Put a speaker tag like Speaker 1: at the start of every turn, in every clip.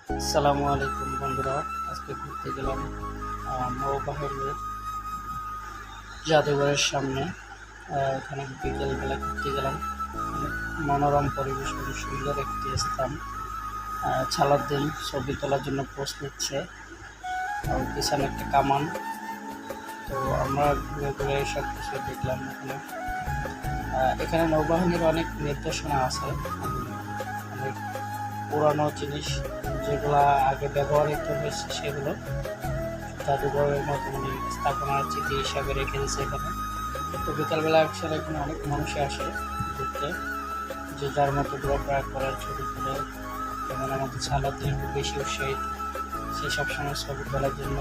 Speaker 1: আসসালামু আলাইকুম বন্ধুরা, আজকে ঘুরতে গেলাম নৌবাহিনীর জাদুঘরের সামনে। এখানে বিকেলবেলা ঘুরতে গেলাম। অনেক মনোরম পরিবেশ, অনেক সুন্দর একটি স্থান। সালাউদ্দিন ছবি তোলার জন্য পোস্ট নিচ্ছে, আর পিছনে একটা কামান। তো আমরা ঘুরে ঘুরে সব কিছু দেখলাম। এখানে নৌবাহিনীর অনেক নির্দেশনা আছে, অনেক পুরানো জিনিস যেগুলো আগে ব্যবহৃত হয়েছে সেগুলো জাদুঘরের মাধ্যমে স্থাপনার স্মৃতি হিসাবে রেখে দিয়েছে এখানে। তো বিকালবেলা আসলে এখানে অনেক মানুষই আসে ঘুরতে, যে যার মতো ঘোরাফেরা করার ছবি তুলে। যেমন আমাদের সালাউদ্দিন একটু বেশি উৎসাহিত, সে সবসময় ছবি তোলার জন্য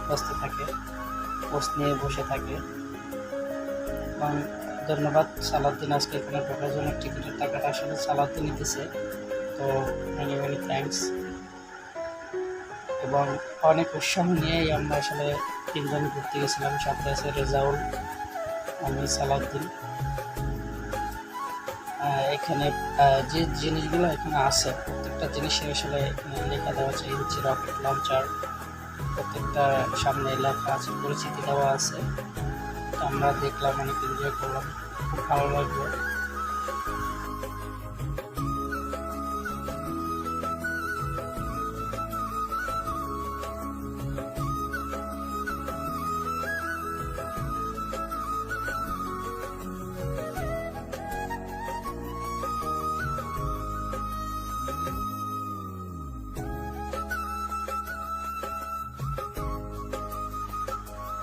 Speaker 1: ব্যস্ত থাকে, পোস্ট নিয়ে বসে থাকে। এবং ধন্যবাদ সালাউদ্দিন, আজকে এখানে ঢোকার জন্য টিকিটের টাকাটা আসলে সালাউদ্দিন নিতেছে। তো মেনি মেনি থ্যাঙ্কস। এবং অনেক উৎসাহ নিয়েই আমরা আসলে তিনজন ঘুরতে গেছিলাম। সাথে আছে রেজাউল, আমি, সালাউদ্দিন। এখানে যে জিনিসগুলো এখানে আছে প্রত্যেকটা জিনিসের আসলে এখানে লেখা দেওয়া আছে। এই হচ্ছে রকেট লঞ্চার, প্রত্যেকটা সামনে লেখা আছে, পরিচিতি দেওয়া আছে। তো আমরা দেখলাম, অনেক এনজয় করলাম, খুব ভালো লাগলো।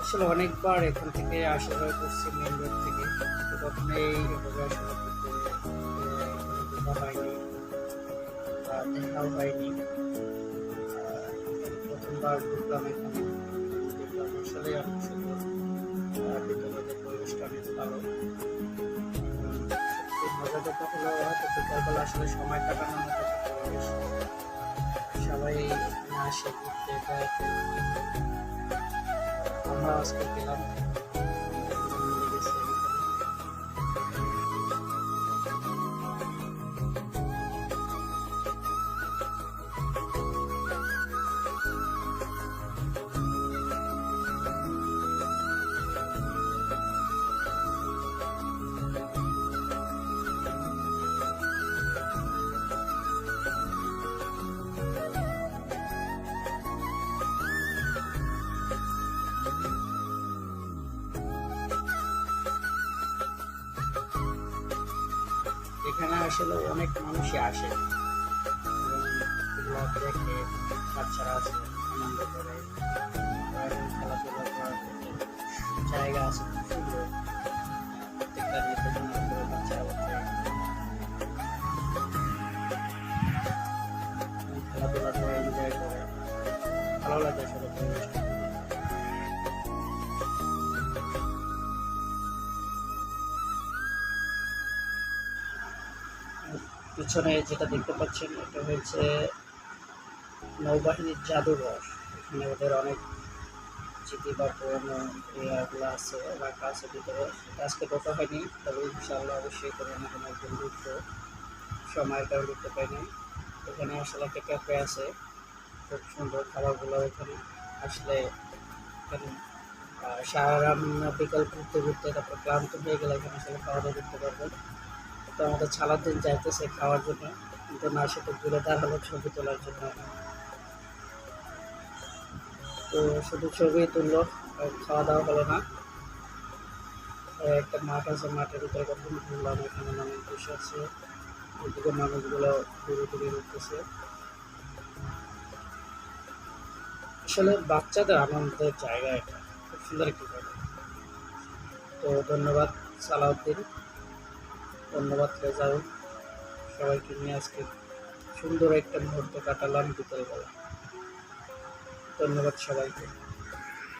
Speaker 1: আসলে অনেকবার এখান থেকে আসা যাওয়া করছি মেন রোড থেকে, তো কখনো এইভাবে আসলে ঘোরা হয়নি বা দেখাও হয়নি। প্রথমবার ঘুরলাম এখানে, দেখলাম আসলে অনেক সুন্দর। বিকেলের পরিবেশটা অনেক ভালো। সত্যি মজার কথা হলো, হয়তো বিকালবেলা আসলে সময় কাটানোর মতো একটা পরিবেশ। সবাই এখানে আসে ঘুরতে, বেড়াতে। আমরা আজকে গেলাম, মিলে গেছে এখানে। এখানে আসলে অনেক মানুষই আসে এবং এগুলো দেখে বাচ্চারা আছে, আনন্দ করে। এবং খেলাধুলা করার মতো জায়গা আছে খুব সুন্দর। প্রত্যেকটা নির্দেশনার উপরে বাচ্চারা বসে খেলাধুলা করে, এনজয় করে। ভালো লাগে আসলে পরিবেশটা। পিছনে যেটা দেখতে পাচ্ছেন, এটা হচ্ছে নৌবাহিনীর জাদুঘর। এখানে ওদের অনেক স্মৃতি বা পুরোনো ইয়েগুলো আছে, রাখা আছে ভিতরে। আজকে ঢোকা হয়নি, তবে ইনশাআল্লাহ অবশ্যই কোনো না কোনো একদিন ঢুকবো। সময়ের কারণে ঢুকতে পারিনি। এখানে আসলে একটা ক্যাফে আছে, খুব সুন্দর খাবারগুলো। এখানে আসলে এখানে সারা বিকাল ঘুরতে ঘুরতে তারপর ক্লান্ত হয়ে গেলে এখানে আসলে খাওয়া দাওয়া করতে পারবেন। তো আমাদের সারাদিন যাইতেছে খাওয়ার জন্য, কিন্তু না সেটা ঘুরে দাঁড়ালো ছবি তোলার জন্য। তো শুধু ছবি তুললো, আর খাওয়া দাওয়া হলো না। একটা মাঠ আছে, মাঠের ভিতরে কখন ঘুরলাম। এখানে মানুষ বসে আছে, ওইদিকে মানুষগুলো ঘুরে ঘুরে ঘুরতেছে। আসলে বাচ্চাদের আনন্দের জায়গা, এটা খুব সুন্দর একটি জায়গা। তো ধন্যবাদ সালাউদ্দিন, ধন্যবাদ রেজাউল, সবাইকে নিয়ে আজকে সুন্দর একটা মুহূর্ত কাটালাম বিকেলবেলা। ধন্যবাদ সবাইকে।